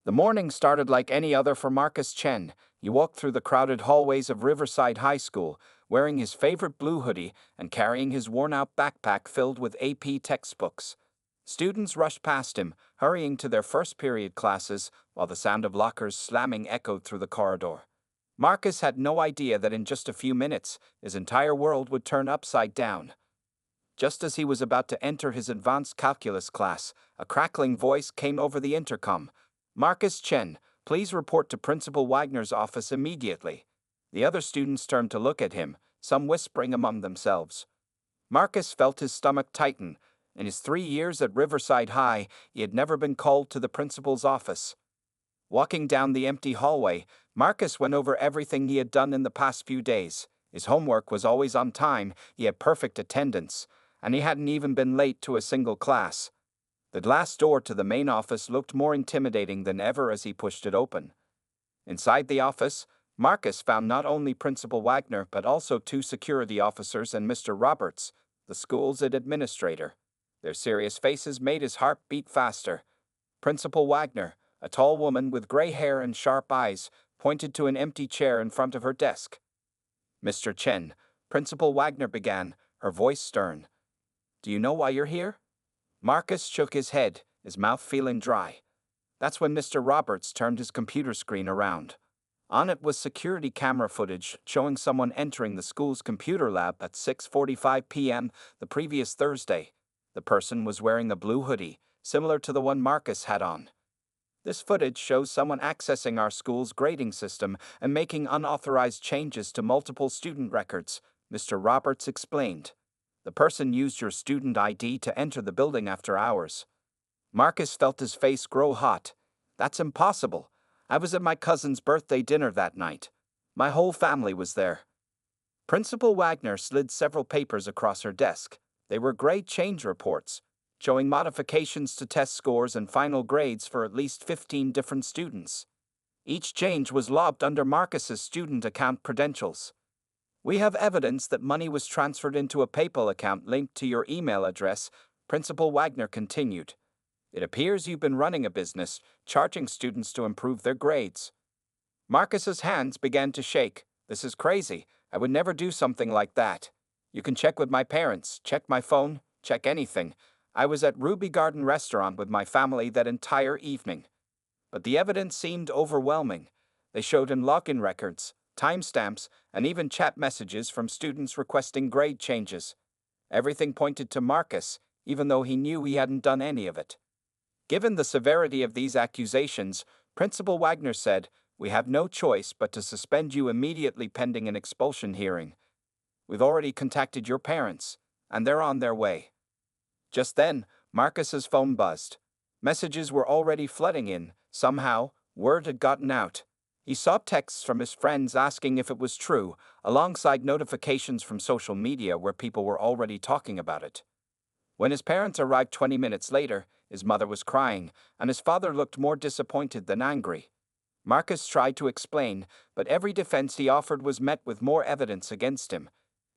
The morning started like any other for Marcus Chen. He walked through the crowded hallways of Riverside High School, wearing his favorite blue hoodie and carrying his worn-out backpack filled with AP textbooks. Students rushed past him, hurrying to their first period classes, while the sound of lockers slamming echoed through the corridor. Marcus had no idea that in just a few minutes, his entire world would turn upside down. Just as he was about to enter his advanced calculus class, a crackling voice came over the intercom. "Marcus Chen, please report to Principal Wagner's office immediately." The other students turned to look at him, some whispering among themselves. Marcus felt his stomach tighten. In his 3 years at Riverside High, he had never been called to the principal's office. Walking down the empty hallway, Marcus went over everything he had done in the past few days. His homework was always on time, he had perfect attendance, and he hadn't even been late to a single class. The glass door to the main office looked more intimidating than ever as he pushed it open. Inside the office, Marcus found not only Principal Wagner but also two security officers and Mr. Roberts, the school's administrator. Their serious faces made his heart beat faster. Principal Wagner, a tall woman with gray hair and sharp eyes, pointed to an empty chair in front of her desk. "Mr. Chen," Principal Wagner began, her voice stern. "Do you know why you're here?" Marcus shook his head, his mouth feeling dry. That's when Mr. Roberts turned his computer screen around. On it was security camera footage showing someone entering the school's computer lab at 6:45 p.m. the previous Thursday. The person was wearing a blue hoodie, similar to the one Marcus had on. "This footage shows someone accessing our school's grading system and making unauthorized changes to multiple student records," Mr. Roberts explained. "The person used your student ID to enter the building after hours." Marcus felt his face grow hot. "That's impossible. I was at my cousin's birthday dinner that night. My whole family was there." Principal Wagner slid several papers across her desk. They were grade change reports, showing modifications to test scores and final grades for at least 15 different students. Each change was logged under Marcus's student account credentials. "We have evidence that money was transferred into a PayPal account linked to your email address," Principal Wagner continued. "It appears you've been running a business, charging students to improve their grades." Marcus's hands began to shake. "This is crazy. I would never do something like that. You can check with my parents, check my phone, check anything. I was at Ruby Garden Restaurant with my family that entire evening." But the evidence seemed overwhelming. They showed him login records, timestamps, and even chat messages from students requesting grade changes. Everything pointed to Marcus, even though he knew he hadn't done any of it. Given the severity of these accusations, Principal Wagner said, "We have no choice but to suspend you immediately pending an expulsion hearing. We've already contacted your parents, and they're on their way." Just then, Marcus's phone buzzed. Messages were already flooding in. Somehow, word had gotten out. He saw texts from his friends asking if it was true, alongside notifications from social media where people were already talking about it. When his parents arrived 20 minutes later, his mother was crying, and his father looked more disappointed than angry. Marcus tried to explain, but every defense he offered was met with more evidence against him.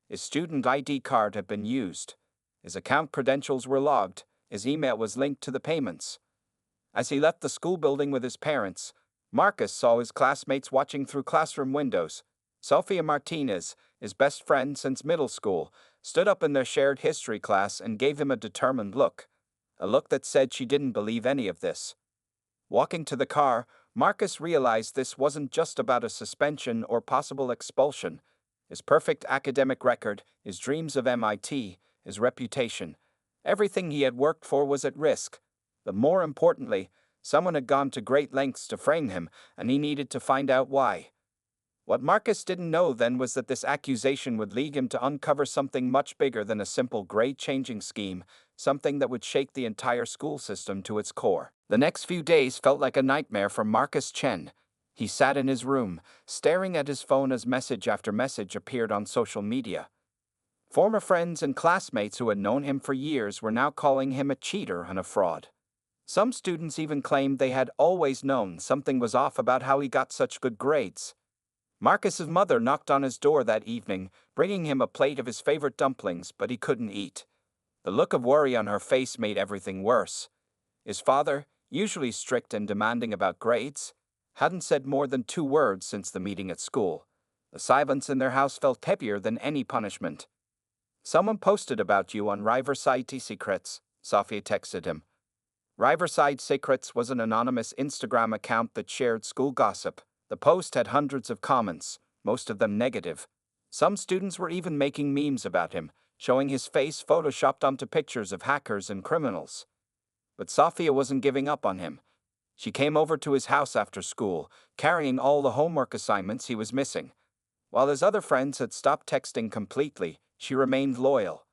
His student ID card had been used. His account credentials were logged. His email was linked to the payments. As he left the school building with his parents, Marcus saw his classmates watching through classroom windows. Sophia Martinez, his best friend since middle school, stood up in their shared history class and gave him a determined look. A look that said she didn't believe any of this. Walking to the car, Marcus realized this wasn't just about a suspension or possible expulsion. His perfect academic record, his dreams of MIT, his reputation, everything he had worked for was at risk. But more importantly, someone had gone to great lengths to frame him, and he needed to find out why. What Marcus didn't know then was that this accusation would lead him to uncover something much bigger than a simple grade-changing scheme, something that would shake the entire school system to its core. The next few days felt like a nightmare for Marcus Chen. He sat in his room, staring at his phone as message after message appeared on social media. Former friends and classmates who had known him for years were now calling him a cheater and a fraud. Some students even claimed they had always known something was off about how he got such good grades. Marcus's mother knocked on his door that evening, bringing him a plate of his favorite dumplings, but he couldn't eat. The look of worry on her face made everything worse. His father, usually strict and demanding about grades, hadn't said more than 2 words since the meeting at school. The silence in their house felt heavier than any punishment. Someone posted about you on Riverside Secrets, Sophia texted him. Riverside Secrets was an anonymous Instagram account that shared school gossip. The post had hundreds of comments, most of them negative. Some students were even making memes about him, showing his face photoshopped onto pictures of hackers and criminals. But Sophia wasn't giving up on him. She came over to his house after school, carrying all the homework assignments he was missing. While his other friends had stopped texting completely, she remained loyal.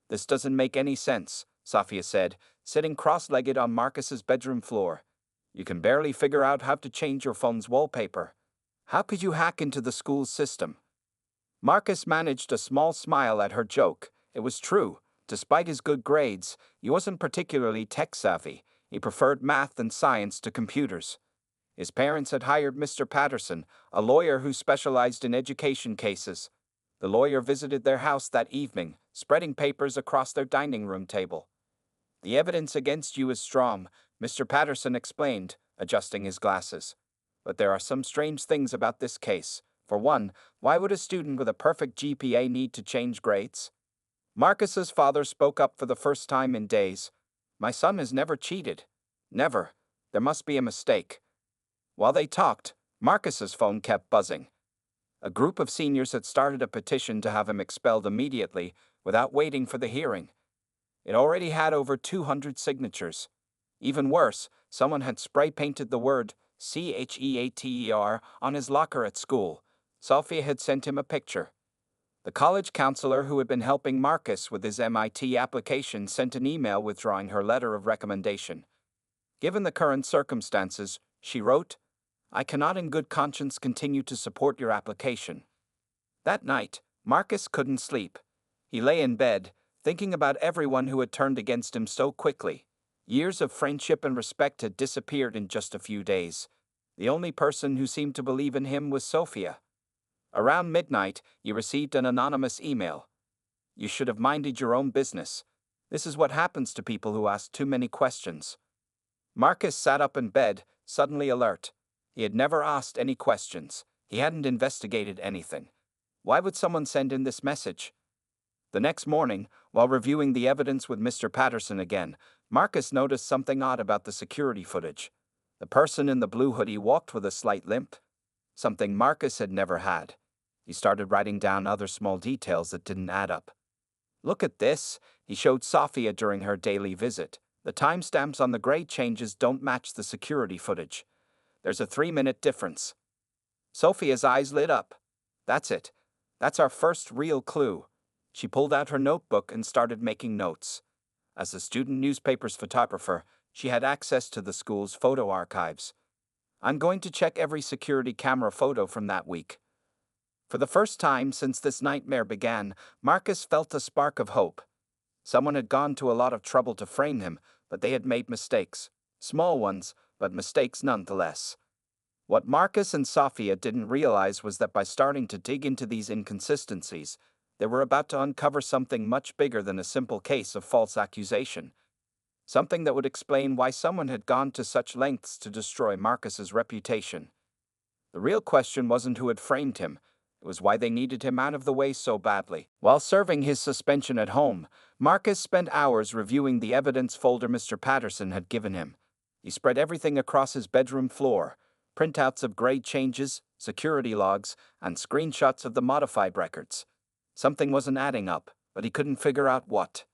"This doesn't make any sense," Sophia said, sitting cross-legged on Marcus's bedroom floor. "You can barely figure out how to change your phone's wallpaper. How could you hack into the school's system?" Marcus managed a small smile at her joke. It was true. Despite his good grades, he wasn't particularly tech-savvy. He preferred math and science to computers. His parents had hired Mr. Patterson, a lawyer who specialized in education cases. The lawyer visited their house that evening, spreading papers across their dining room table. "The evidence against you is strong," Mr. Patterson explained, adjusting his glasses. "But there are some strange things about this case. For one, why would a student with a perfect GPA need to change grades?" Marcus's father spoke up for the first time in days. "My son has never cheated. Never. There must be a mistake." While they talked, Marcus's phone kept buzzing. A group of seniors had started a petition to have him expelled immediately, without waiting for the hearing. It already had over 200 signatures. Even worse, someone had spray-painted the word CHEATER on his locker at school. Sophia had sent him a picture. The college counselor who had been helping Marcus with his MIT application sent an email withdrawing her letter of recommendation. "Given the current circumstances," she wrote, "I cannot in good conscience continue to support your application." That night, Marcus couldn't sleep. He lay in bed, thinking about everyone who had turned against him so quickly. Years of friendship and respect had disappeared in just a few days. The only person who seemed to believe in him was Sophia. Around midnight, he received an anonymous email. "You should have minded your own business. This is what happens to people who ask too many questions." Marcus sat up in bed, suddenly alert. He had never asked any questions. He hadn't investigated anything. Why would someone send in this message? The next morning, while reviewing the evidence with Mr. Patterson again, Marcus noticed something odd about the security footage. The person in the blue hoodie walked with a slight limp, something Marcus had never had. He started writing down other small details that didn't add up. "Look at this," he showed Sophia during her daily visit. "The timestamps on the grade changes don't match the security footage. There's a 3-minute difference." Sophia's eyes lit up. "That's it. That's our first real clue." She pulled out her notebook and started making notes. As the student newspaper's photographer, she had access to the school's photo archives. "I'm going to check every security camera photo from that week." For the first time since this nightmare began, Marcus felt a spark of hope. Someone had gone to a lot of trouble to frame him, but they had made mistakes. Small ones, but mistakes nonetheless. What Marcus and Sophia didn't realize was that by starting to dig into these inconsistencies, they were about to uncover something much bigger than a simple case of false accusation. Something that would explain why someone had gone to such lengths to destroy Marcus's reputation. The real question wasn't who had framed him. It was why they needed him out of the way so badly. While serving his suspension at home, Marcus spent hours reviewing the evidence folder Mr. Patterson had given him. He spread everything across his bedroom floor: printouts of grade changes, security logs, and screenshots of the modified records. Something wasn't adding up, but he couldn't figure out what.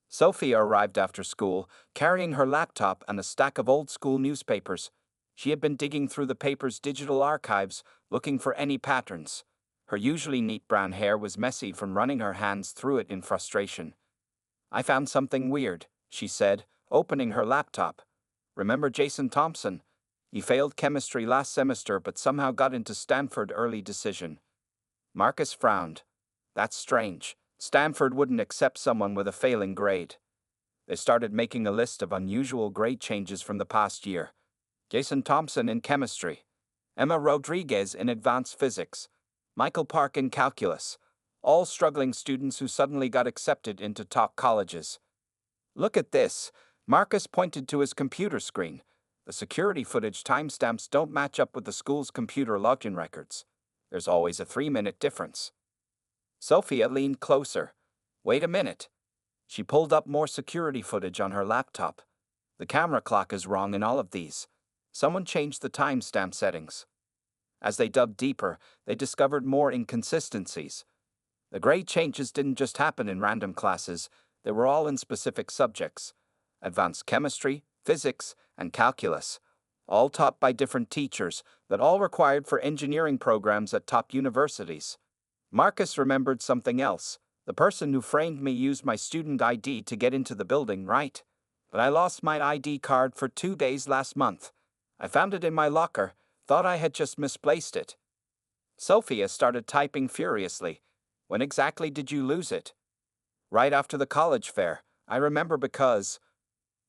Sophia arrived after school, carrying her laptop and a stack of old-school newspapers. She had been digging through the paper's digital archives, looking for any patterns. Her usually neat brown hair was messy from running her hands through it in frustration. "I found something weird," she said, opening her laptop. "Remember Jason Thompson? He failed chemistry last semester but somehow got into Stanford early decision." Marcus frowned. "That's strange. Stanford wouldn't accept someone with a failing grade." They started making a list of unusual grade changes from the past year. Jason Thompson in chemistry, Emma Rodriguez in advanced physics, Michael Park in calculus, all struggling students who suddenly got accepted into top colleges. "Look at this," Marcus pointed to his computer screen. The security footage timestamps don't match up with the school's computer login records. There's always a 3-minute difference. Sophia leaned closer. Wait a minute. She pulled up more security footage on her laptop. The camera clock is wrong in all of these. Someone changed the timestamp settings. As they dug deeper, they discovered more inconsistencies. The grade changes didn't just happen in random classes, they were all in specific subjects: advanced chemistry, physics, and calculus, all taught by different teachers, but all required for engineering programs at top universities. Marcus remembered something else. The person who framed me used my student ID to get into the building, right? But I lost my ID card for 2 days last month. I found it in my locker, thought I had just misplaced it. Sophia started typing furiously. When exactly did you lose it? Right after the college fair. I remember because...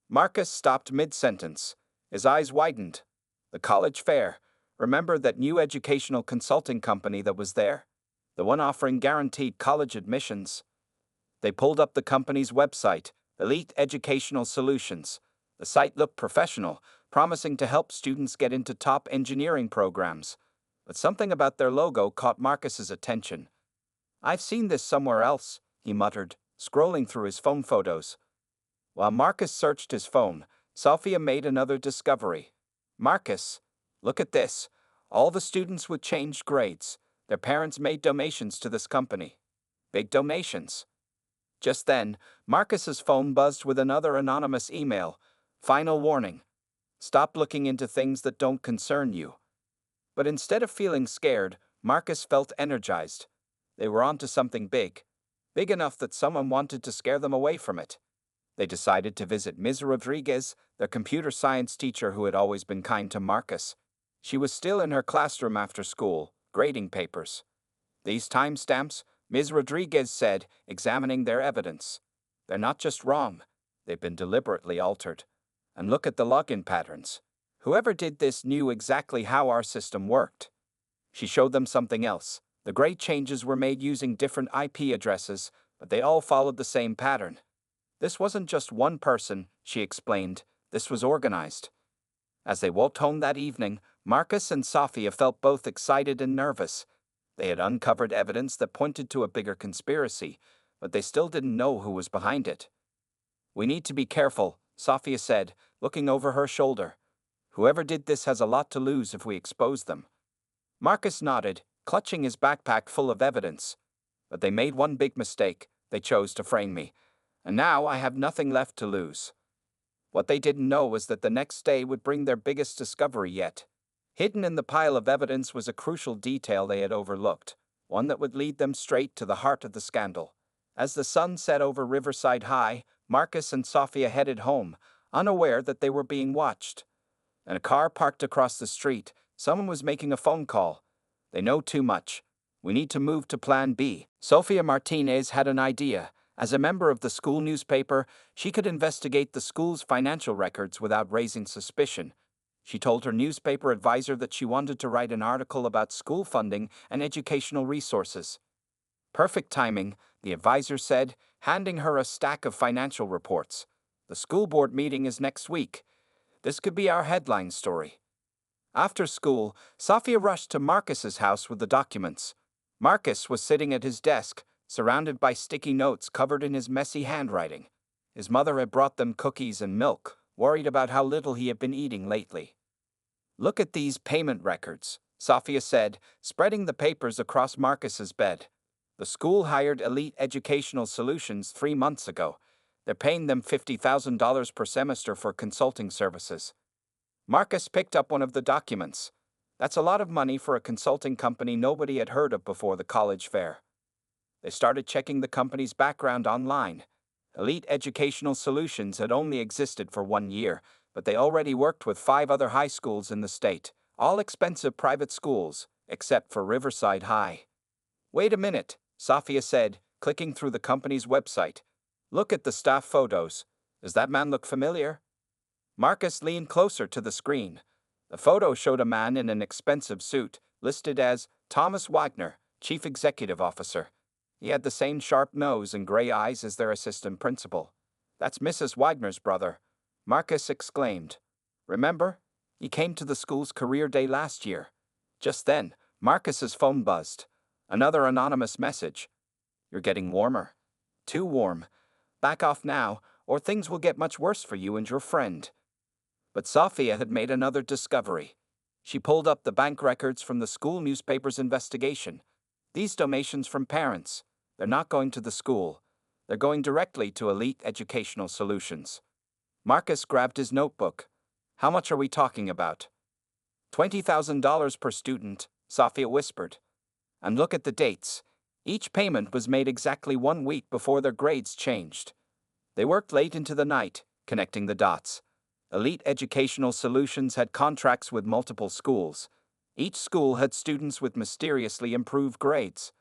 Marcus stopped mid-sentence. His eyes widened. The college fair. Remember that new educational consulting company that was there? The one offering guaranteed college admissions. They pulled up the company's website, Elite Educational Solutions. The site looked professional, promising to help students get into top engineering programs. But something about their logo caught Marcus's attention. I've seen this somewhere else, he muttered, scrolling through his phone photos. While Marcus searched his phone, Sophia made another discovery. Marcus, look at this. All the students with changed grades. Their parents made donations to this company. Big donations. Just then, Marcus's phone buzzed with another anonymous email. Final warning. Stop looking into things that don't concern you. But instead of feeling scared, Marcus felt energized. They were onto something big. Big enough that someone wanted to scare them away from it. They decided to visit Ms. Rodriguez, their computer science teacher who had always been kind to Marcus. She was still in her classroom after school, grading papers. These timestamps, Ms. Rodriguez said, examining their evidence. They're not just wrong, they've been deliberately altered. And look at the login patterns. Whoever did this knew exactly how our system worked. She showed them something else. The grade changes were made using different IP addresses, but they all followed the same pattern. This wasn't just one person, she explained. This was organized. As they walked home that evening, Marcus and Sophia felt both excited and nervous. They had uncovered evidence that pointed to a bigger conspiracy, but they still didn't know who was behind it. We need to be careful, Sophia said, looking over her shoulder. Whoever did this has a lot to lose if we expose them. Marcus nodded, clutching his backpack full of evidence. But they made one big mistake. They chose to frame me. And now I have nothing left to lose. What they didn't know was that the next day would bring their biggest discovery yet. Hidden in the pile of evidence was a crucial detail they had overlooked, one that would lead them straight to the heart of the scandal. As the sun set over Riverside High, Marcus and Sophia headed home, unaware that they were being watched. In a car parked across the street, someone was making a phone call. They know too much. We need to move to Plan B. Sophia Martinez had an idea. As a member of the school newspaper, she could investigate the school's financial records without raising suspicion. She told her newspaper advisor that she wanted to write an article about school funding and educational resources. Perfect timing, the advisor said, handing her a stack of financial reports. The school board meeting is next week. This could be our headline story. After school, Sophia rushed to Marcus's house with the documents. Marcus was sitting at his desk, surrounded by sticky notes covered in his messy handwriting. His mother had brought them cookies and milk, worried about how little he had been eating lately. Look at these payment records, Sophia said, spreading the papers across Marcus's bed. The school hired Elite Educational Solutions 3 months ago. They're paying them $50,000 per semester for consulting services. Marcus picked up one of the documents. That's a lot of money for a consulting company nobody had heard of before the college fair. They started checking the company's background online. Elite Educational Solutions had only existed for 1 year, but they already worked with 5 other high schools in the state, all expensive private schools, except for Riverside High. Wait a minute, Sophia said, clicking through the company's website. Look at the staff photos. Does that man look familiar? Marcus leaned closer to the screen. The photo showed a man in an expensive suit, listed as Thomas Wagner, Chief Executive Officer. He had the same sharp nose and gray eyes as their assistant principal. That's Mrs. Wagner's brother. Marcus exclaimed. Remember? He came to the school's career day last year. Just then, Marcus's phone buzzed. Another anonymous message. You're getting warmer. Too warm. Back off now, or things will get much worse for you and your friend. But Sophia had made another discovery. She pulled up the bank records from the school newspaper's investigation. These donations from parents, they're not going to the school. They're going directly to Elite Educational Solutions. Marcus grabbed his notebook. How much are we talking about? $20,000 per student, Sophia whispered. And look at the dates. Each payment was made exactly 1 week before their grades changed. They worked late into the night, connecting the dots. Elite Educational Solutions had contracts with multiple schools. Each school had students with mysteriously improved grades.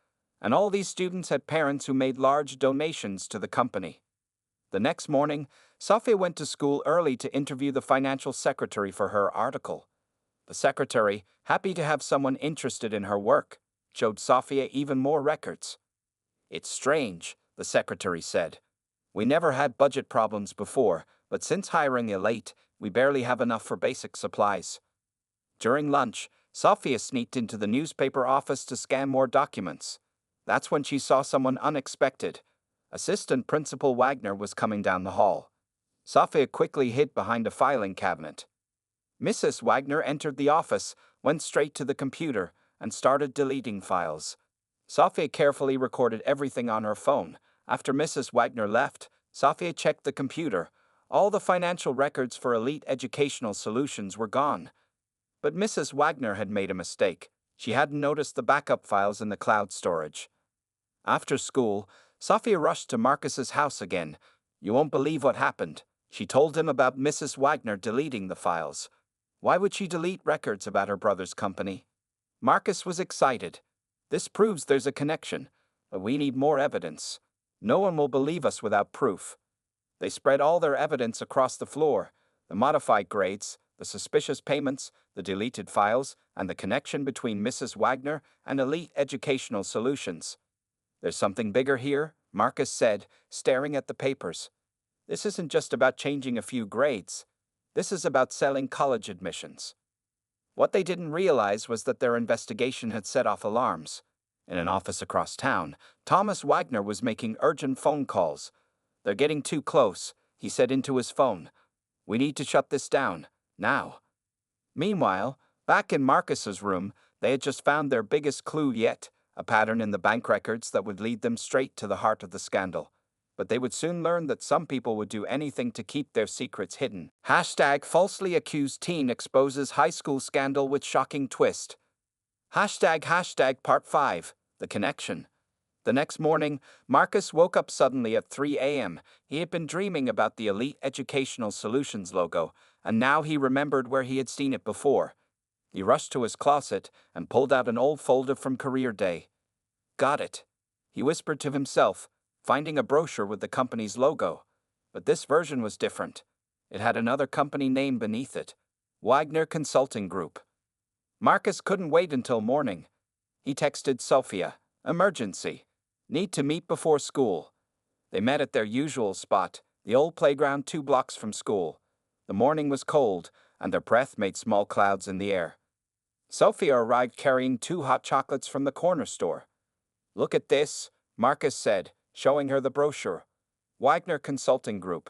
And all these students had parents who made large donations to the company. The next morning, Sophia went to school early to interview the financial secretary for her article. The secretary, happy to have someone interested in her work, showed Sophia even more records. It's strange, the secretary said. We never had budget problems before, but since hiring Elite, we barely have enough for basic supplies. During lunch, Sophia sneaked into the newspaper office to scan more documents. That's when she saw someone unexpected. Assistant Principal Wagner was coming down the hall. Sophia quickly hid behind a filing cabinet. Mrs. Wagner entered the office, went straight to the computer, and started deleting files. Sophia carefully recorded everything on her phone. After Mrs. Wagner left, Sophia checked the computer. All the financial records for Elite Educational Solutions were gone. But Mrs. Wagner had made a mistake. She hadn't noticed the backup files in the cloud storage. After school, Sophia rushed to Marcus's house again. You won't believe what happened. She told him about Mrs. Wagner deleting the files. Why would she delete records about her brother's company? Marcus was excited. This proves there's a connection, but we need more evidence. No one will believe us without proof. They spread all their evidence across the floor, the modified grades, the suspicious payments, the deleted files, and the connection between Mrs. Wagner and Elite Educational Solutions. There's something bigger here, Marcus said, staring at the papers. This isn't just about changing a few grades. This is about selling college admissions. What they didn't realize was that their investigation had set off alarms. In an office across town, Thomas Wagner was making urgent phone calls. They're getting too close, he said into his phone. We need to shut this down, now. Meanwhile, back in Marcus's room, they had just found their biggest clue yet, a pattern in the bank records that would lead them straight to the heart of the scandal. But they would soon learn that some people would do anything to keep their secrets hidden. #falsely accused teen exposes high school scandal with shocking twist. ## part 5, the connection. The next morning, Marcus woke up suddenly at 3 a.m. He had been dreaming about the Elite Educational Solutions logo, and now he remembered where he had seen it before. He rushed to his closet and pulled out an old folder from Career Day. Got it, he whispered to himself, finding a brochure with the company's logo. But this version was different. It had another company name beneath it, Wagner Consulting Group. Marcus couldn't wait until morning. He texted Sophia, emergency, need to meet before school. They met at their usual spot, the old playground 2 blocks from school. The morning was cold, and their breath made small clouds in the air. Sophia arrived carrying 2 hot chocolates from the corner store. Look at this, Marcus said, showing her the brochure. Wagner Consulting Group.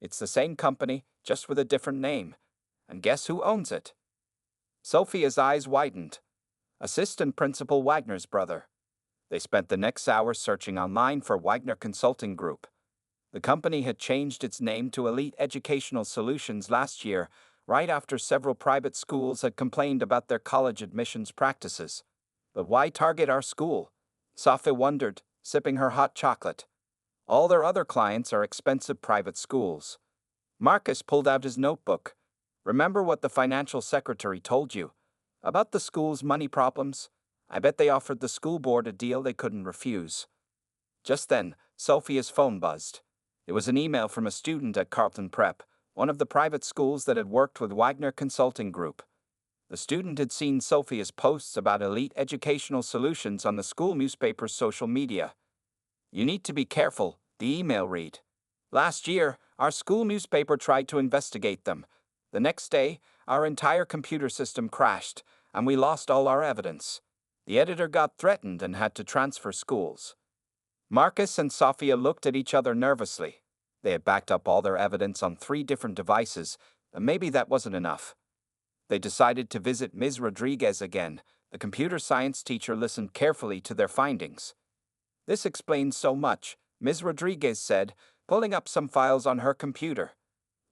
It's the same company, just with a different name. And guess who owns it? Sophia's eyes widened. Assistant Principal Wagner's brother. They spent the next hour searching online for Wagner Consulting Group. The company had changed its name to Elite Educational Solutions last year, right after several private schools had complained about their college admissions practices. But why target our school? Sophia wondered, sipping her hot chocolate. All their other clients are expensive private schools. Marcus pulled out his notebook. Remember what the financial secretary told you? About the school's money problems? I bet they offered the school board a deal they couldn't refuse. Just then, Sophia's phone buzzed. It was an email from a student at Carlton Prep, one of the private schools that had worked with Wagner Consulting Group. The student had seen Sophia's posts about Elite Educational Solutions on the school newspaper's social media. You need to be careful, the email read. Last year, our school newspaper tried to investigate them. The next day, our entire computer system crashed, and we lost all our evidence. The editor got threatened and had to transfer schools. Marcus and Sophia looked at each other nervously. They had backed up all their evidence on 3 different devices, and maybe that wasn't enough. They decided to visit Ms. Rodriguez again. The computer science teacher listened carefully to their findings. This explains so much, Ms. Rodriguez said, pulling up some files on her computer.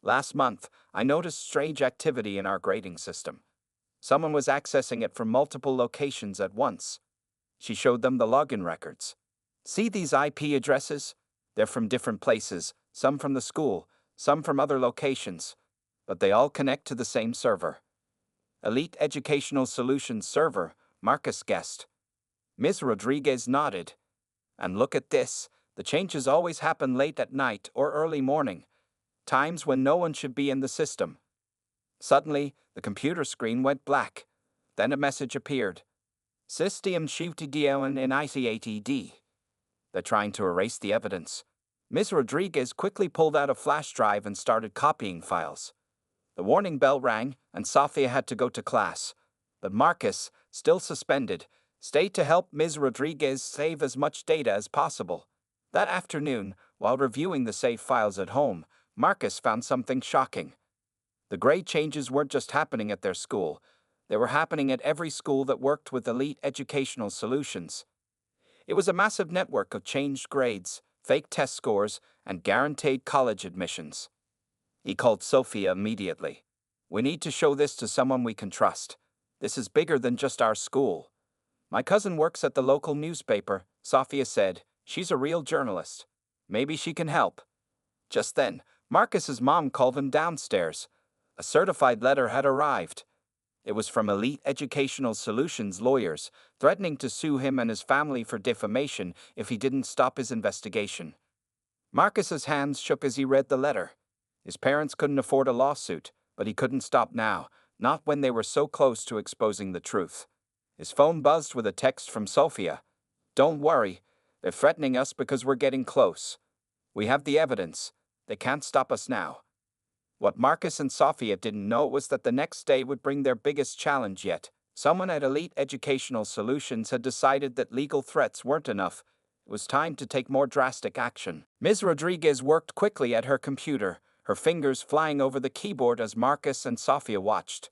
Last month, I noticed strange activity in our grading system. Someone was accessing it from multiple locations at once. She showed them the login records. See these IP addresses? They're from different places, some from the school, some from other locations, but they all connect to the same server. Elite Educational Solutions server, Marcus guessed. Ms. Rodriguez nodded. And look at this, the changes always happen late at night or early morning, times when no one should be in the system. Suddenly, the computer screen went black. Then a message appeared. System shutdown in ICATD. They're trying to erase the evidence. Ms. Rodriguez quickly pulled out a flash drive and started copying files. The warning bell rang, and Sophia had to go to class. But Marcus, still suspended, stayed to help Ms. Rodriguez save as much data as possible. That afternoon, while reviewing the save files at home, Marcus found something shocking. The grade changes weren't just happening at their school. They were happening at every school that worked with Elite Educational Solutions. It was a massive network of changed grades, fake test scores, and guaranteed college admissions. He called Sophia immediately. We need to show this to someone we can trust. This is bigger than just our school. My cousin works at the local newspaper, Sophia said. She's a real journalist. Maybe she can help. Just then, Marcus's mom called him downstairs. A certified letter had arrived. It was from Elite Educational Solutions lawyers, threatening to sue him and his family for defamation if he didn't stop his investigation. Marcus's hands shook as he read the letter. His parents couldn't afford a lawsuit, but he couldn't stop now, not when they were so close to exposing the truth. His phone buzzed with a text from Sophia. Don't worry, they're threatening us because we're getting close. We have the evidence. They can't stop us now. What Marcus and Sophia didn't know was that the next day would bring their biggest challenge yet. Someone at Elite Educational Solutions had decided that legal threats weren't enough. It was time to take more drastic action. Ms. Rodriguez worked quickly at her computer, her fingers flying over the keyboard as Marcus and Sophia watched.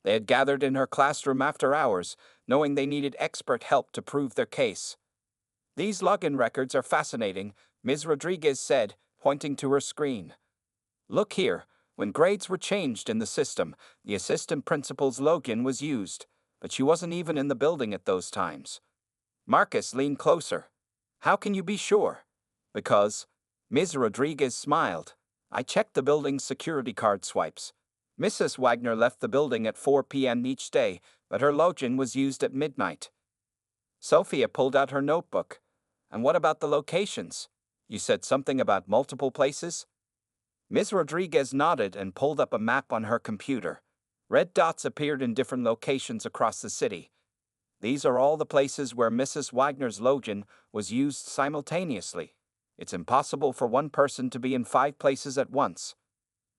They had gathered in her classroom after hours, knowing they needed expert help to prove their case. These login records are fascinating, Ms. Rodriguez said, pointing to her screen. Look here. When grades were changed in the system, the assistant principal's login was used, but she wasn't even in the building at those times. Marcus leaned closer. How can you be sure? Because, Ms. Rodriguez smiled. I checked the building's security card swipes. Mrs. Wagner left the building at 4 p.m. each day, but her login was used at midnight. Sophia pulled out her notebook. And what about the locations? You said something about multiple places? Ms. Rodriguez nodded and pulled up a map on her computer. Red dots appeared in different locations across the city. These are all the places where Mrs. Wagner's login was used simultaneously. It's impossible for one person to be in 5 places at once.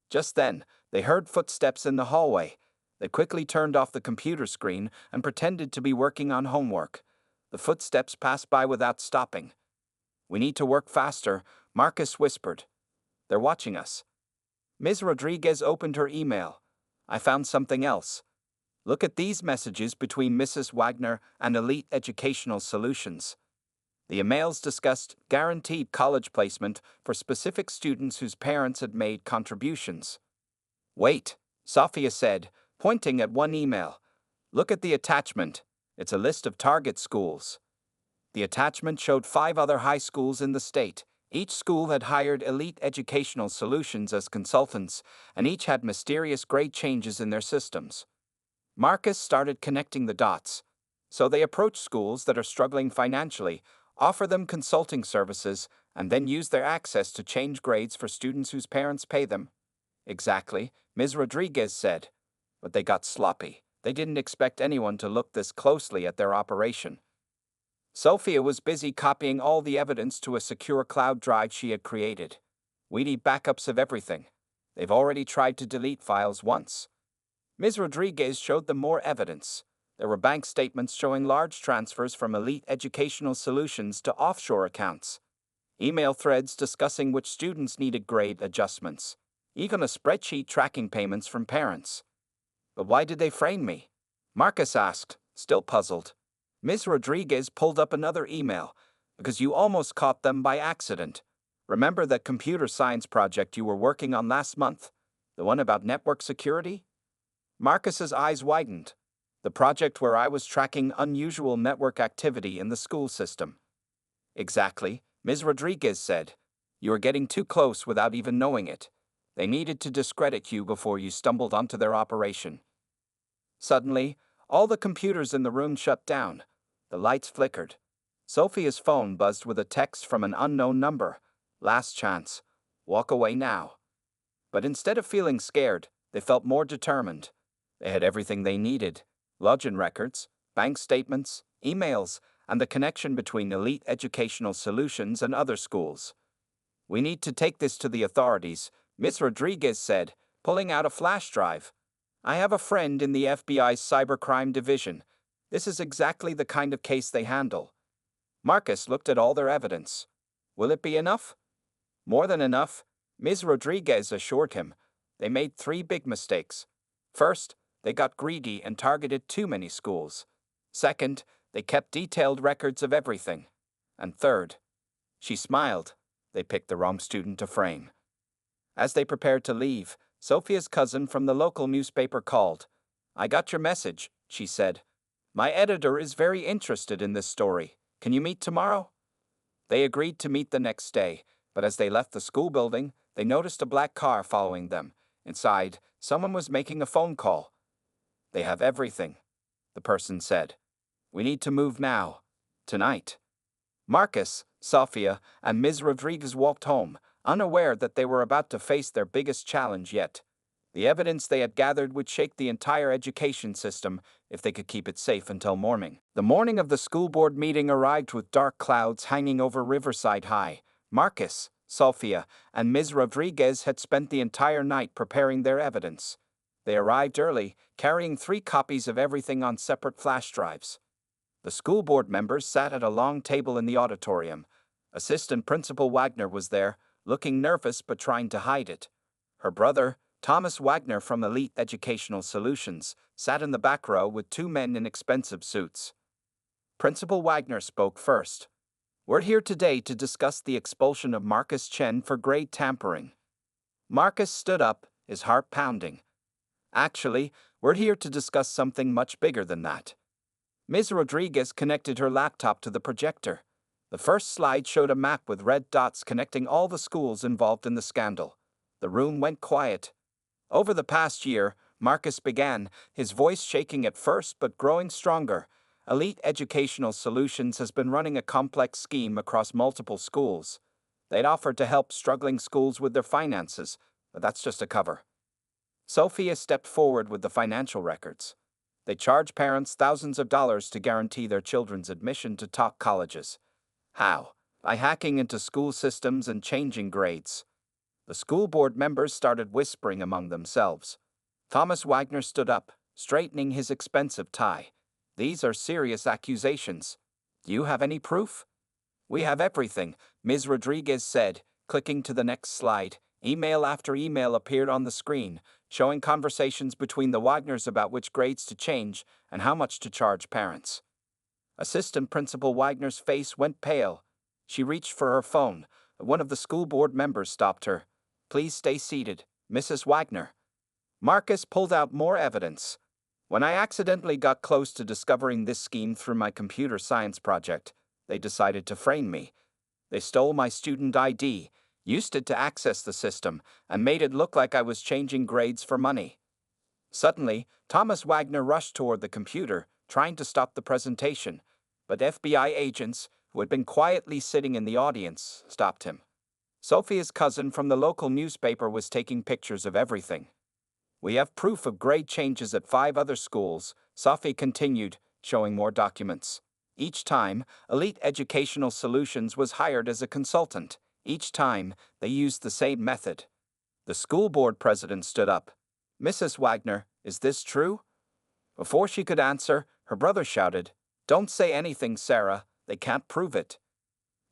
Just then, they heard footsteps in the hallway. They quickly turned off the computer screen and pretended to be working on homework. The footsteps passed by without stopping. We need to work faster, Marcus whispered. They're watching us. Ms. Rodriguez opened her email. I found something else. Look at these messages between Mrs. Wagner and Elite Educational Solutions. The emails discussed guaranteed college placement for specific students whose parents had made contributions. Wait, Sophia said, pointing at one email. Look at the attachment. It's a list of target schools. The attachment showed 5 other high schools in the state. Each school had hired Elite Educational Solutions as consultants, and each had mysterious grade changes in their systems. Marcus started connecting the dots. So they approach schools that are struggling financially, offer them consulting services, and then use their access to change grades for students whose parents pay them. Exactly, Ms. Rodriguez said. But they got sloppy. They didn't expect anyone to look this closely at their operation. Sophia was busy copying all the evidence to a secure cloud drive she had created. We need backups of everything. They've already tried to delete files once. Ms. Rodriguez showed them more evidence. There were bank statements showing large transfers from Elite Educational Solutions to offshore accounts, email threads discussing which students needed grade adjustments, even a spreadsheet tracking payments from parents. But why did they frame me? Marcus asked, still puzzled. Ms. Rodriguez pulled up another email, because you almost caught them by accident. Remember that computer science project you were working on last month? The one about network security? Marcus's eyes widened. The project where I was tracking unusual network activity in the school system. Exactly, Ms. Rodriguez said. You were getting too close without even knowing it. They needed to discredit you before you stumbled onto their operation. Suddenly, all the computers in the room shut down. The lights flickered. Sophia's phone buzzed with a text from an unknown number. Last chance. Walk away now. But instead of feeling scared, they felt more determined. They had everything they needed: login records, bank statements, emails, and the connection between Elite Educational Solutions and other schools. We need to take this to the authorities, Ms. Rodriguez said, pulling out a flash drive. I have a friend in the FBI's cybercrime division. This is exactly the kind of case they handle. Marcus looked at all their evidence. Will it be enough? More than enough, Ms. Rodriguez assured him. They made 3 big mistakes. First, they got greedy and targeted too many schools. Second, they kept detailed records of everything. And third, she smiled, they picked the wrong student to frame. As they prepared to leave, Sophia's cousin from the local newspaper called. I got your message, she said. My editor is very interested in this story. Can you meet tomorrow? They agreed to meet the next day, but as they left the school building, they noticed a black car following them. Inside, someone was making a phone call. They have everything, the person said. We need to move now. Tonight. Marcus, Sophia, and Ms. Rodriguez walked home, unaware that they were about to face their biggest challenge yet. The evidence they had gathered would shake the entire education system if they could keep it safe until morning. The morning of the school board meeting arrived with dark clouds hanging over Riverside High. Marcus, Sophia, and Ms. Rodriguez had spent the entire night preparing their evidence. They arrived early, carrying 3 copies of everything on separate flash drives. The school board members sat at a long table in the auditorium. Assistant Principal Wagner was there, looking nervous but trying to hide it. Her brother, Thomas Wagner from Elite Educational Solutions, sat in the back row with 2 men in expensive suits. Principal Wagner spoke first. We're here today to discuss the expulsion of Marcus Chen for grade tampering. Marcus stood up, his heart pounding. Actually, we're here to discuss something much bigger than that. Ms. Rodriguez connected her laptop to the projector. The first slide showed a map with red dots connecting all the schools involved in the scandal. The room went quiet. Over the past year, Marcus began, his voice shaking at first but growing stronger. Elite Educational Solutions has been running a complex scheme across multiple schools. They'd offered to help struggling schools with their finances, but that's just a cover. Sophia stepped forward with the financial records. They charge parents thousands of dollars to guarantee their children's admission to top colleges. How? By hacking into school systems and changing grades. The school board members started whispering among themselves. Thomas Wagner stood up, straightening his expensive tie. These are serious accusations. Do you have any proof? We have everything, Ms. Rodriguez said, clicking to the next slide. Email after email appeared on the screen, showing conversations between the Wagners about which grades to change and how much to charge parents. Assistant Principal Wagner's face went pale. She reached for her phone. One of the school board members stopped her. Please stay seated, Mrs. Wagner. Marcus pulled out more evidence. When I accidentally got close to discovering this scheme through my computer science project, they decided to frame me. They stole my student ID, used it to access the system, and made it look like I was changing grades for money. Suddenly, Thomas Wagner rushed toward the computer, trying to stop the presentation, but FBI agents, who had been quietly sitting in the audience, stopped him. Sophia's cousin from the local newspaper was taking pictures of everything. We have proof of grade changes at 5 other schools, Sophie continued, showing more documents. Each time, Elite Educational Solutions was hired as a consultant. Each time, they used the same method. The school board president stood up. "Mrs. Wagner, is this true?" Before she could answer, her brother shouted, "Don't say anything, Sarah, they can't prove it."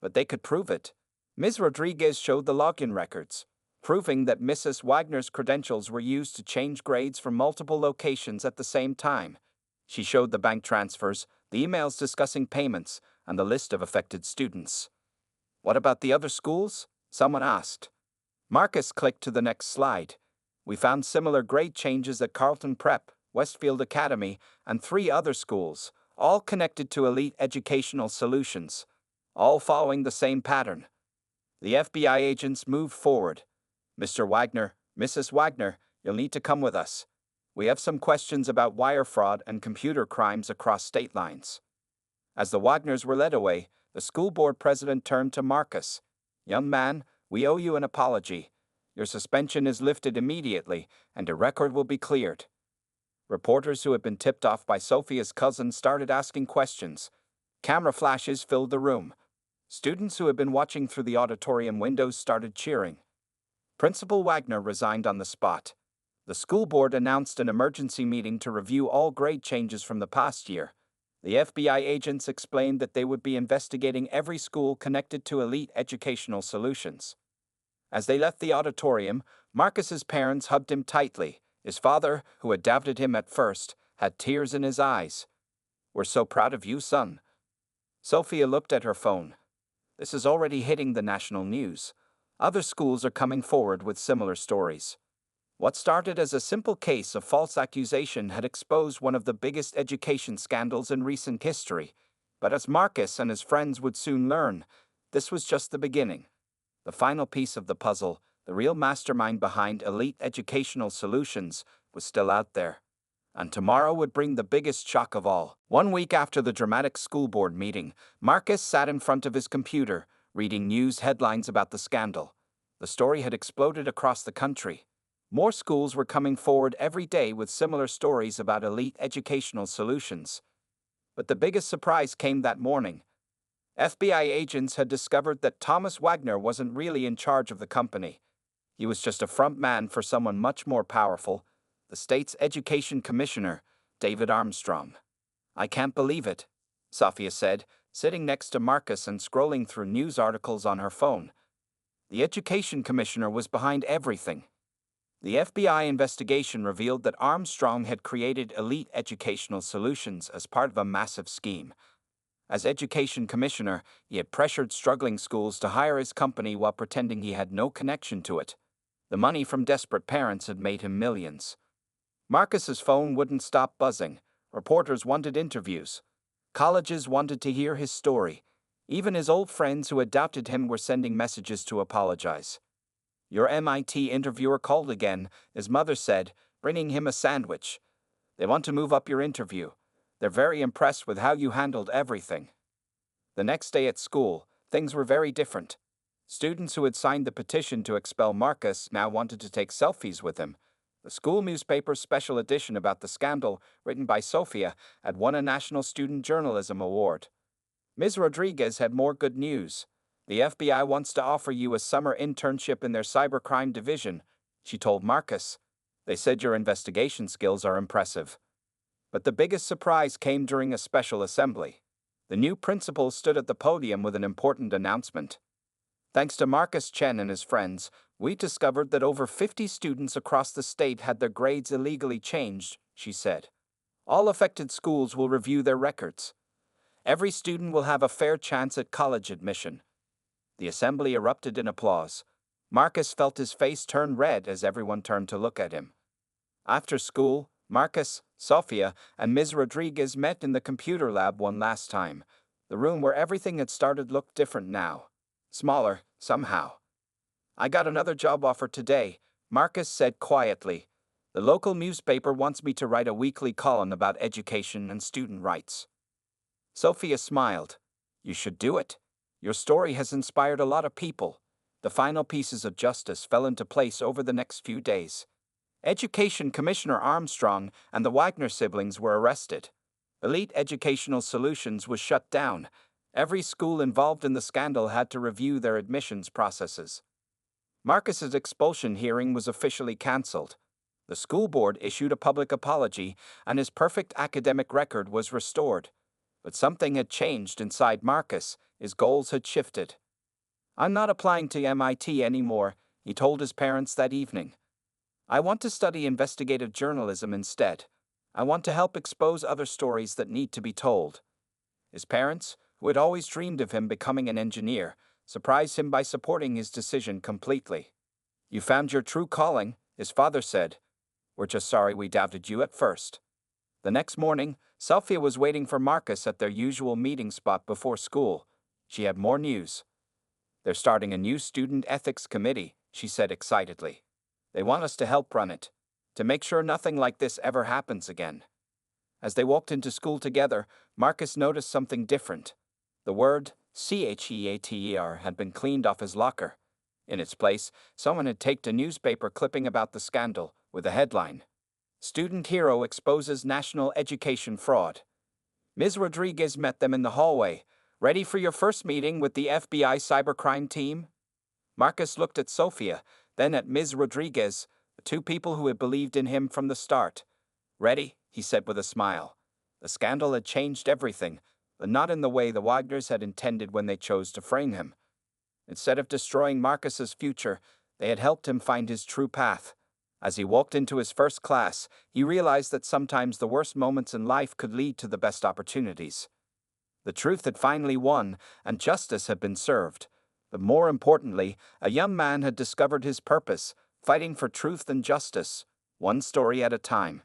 But they could prove it. Ms. Rodriguez showed the login records, proving that Mrs. Wagner's credentials were used to change grades from multiple locations at the same time. She showed the bank transfers, the emails discussing payments, and the list of affected students. "What about the other schools?" someone asked. Marcus clicked to the next slide. "We found similar grade changes at Carlton Prep, Westfield Academy, and 3 other schools, all connected to Elite Educational Solutions, all following the same pattern." The FBI agents moved forward. "Mr. Wagner, Mrs. Wagner, you'll need to come with us. We have some questions about wire fraud and computer crimes across state lines." As the Wagners were led away, the school board president turned to Marcus. "Young man, we owe you an apology. Your suspension is lifted immediately, and a record will be cleared." Reporters who had been tipped off by Sophia's cousin started asking questions. Camera flashes filled the room. Students who had been watching through the auditorium windows started cheering. Principal Wagner resigned on the spot. The school board announced an emergency meeting to review all grade changes from the past year. The FBI agents explained that they would be investigating every school connected to Elite Educational Solutions. As they left the auditorium, Marcus's parents hugged him tightly. His father, who had doubted him at first, had tears in his eyes. "We're so proud of you, son." Sophia looked at her phone. "This is already hitting the national news. Other schools are coming forward with similar stories." What started as a simple case of false accusation had exposed one of the biggest education scandals in recent history. But as Marcus and his friends would soon learn, this was just the beginning. The final piece of the puzzle, the real mastermind behind Elite Educational Solutions, was still out there. And tomorrow would bring the biggest shock of all. 1 week after the dramatic school board meeting, Marcus sat in front of his computer, reading news headlines about the scandal. The story had exploded across the country. More schools were coming forward every day with similar stories about Elite Educational Solutions. But the biggest surprise came that morning. FBI agents had discovered that Thomas Wagner wasn't really in charge of the company. He was just a front man for someone much more powerful, the state's education commissioner, David Armstrong. "I can't believe it," Sophia said, sitting next to Marcus and scrolling through news articles on her phone. The education commissioner was behind everything. The FBI investigation revealed that Armstrong had created Elite Educational Solutions as part of a massive scheme. As education commissioner, he had pressured struggling schools to hire his company while pretending he had no connection to it. The money from desperate parents had made him millions. Marcus's phone wouldn't stop buzzing. Reporters wanted interviews. Colleges wanted to hear his story. Even his old friends who had doubted him were sending messages to apologize. "Your MIT interviewer called again," his mother said, bringing him a sandwich. "They want to move up your interview. They're very impressed with how you handled everything." The next day at school, things were very different. Students who had signed the petition to expel Marcus now wanted to take selfies with him. The school newspaper's special edition about the scandal, written by Sophia, had won a National Student Journalism Award. Ms. Rodriguez had more good news. "The FBI wants to offer you a summer internship in their cybercrime division," she told Marcus. "They said your investigation skills are impressive." But the biggest surprise came during a special assembly. The new principal stood at the podium with an important announcement. "Thanks to Marcus Chen and his friends, we discovered that over 50 students across the state had their grades illegally changed," she said. "All affected schools will review their records. Every student will have a fair chance at college admission." The assembly erupted in applause. Marcus felt his face turn red as everyone turned to look at him. After school, Marcus, Sophia, and Ms. Rodriguez met in the computer lab one last time. The room where everything had started looked different now. Smaller, somehow. "I got another job offer today," Marcus said quietly. "The local newspaper wants me to write a weekly column about education and student rights." Sophia smiled. "You should do it. Your story has inspired a lot of people." The final pieces of justice fell into place over the next few days. Education Commissioner Armstrong and the Wagner siblings were arrested. Elite Educational Solutions was shut down. Every school involved in the scandal had to review their admissions processes. Marcus's expulsion hearing was officially cancelled. The school board issued a public apology, and his perfect academic record was restored. But something had changed inside Marcus. His goals had shifted. "I'm not applying to MIT anymore," he told his parents that evening. "I want to study investigative journalism instead. I want to help expose other stories that need to be told." His parents, who had always dreamed of him becoming an engineer, surprised him by supporting his decision completely. "You found your true calling," his father said. "We're just sorry we doubted you at first." The next morning, Sophia was waiting for Marcus at their usual meeting spot before school. She had more news. "They're starting a new student ethics committee," she said excitedly. "They want us to help run it, to make sure nothing like this ever happens again." As they walked into school together, Marcus noticed something different. The word CHEATER had been cleaned off his locker. In its place, someone had taped a newspaper clipping about the scandal, with a headline, "Student Hero Exposes National Education Fraud." Ms. Rodriguez met them in the hallway. "Ready for your first meeting with the FBI cybercrime team?" Marcus looked at Sophia, then at Ms. Rodriguez, the two people who had believed in him from the start. "Ready," he said with a smile. The scandal had changed everything, but not in the way the Wagners had intended when they chose to frame him. Instead of destroying Marcus's future, they had helped him find his true path. As he walked into his first class, he realized that sometimes the worst moments in life could lead to the best opportunities. The truth had finally won, and justice had been served. But more importantly, a young man had discovered his purpose, fighting for truth and justice, one story at a time.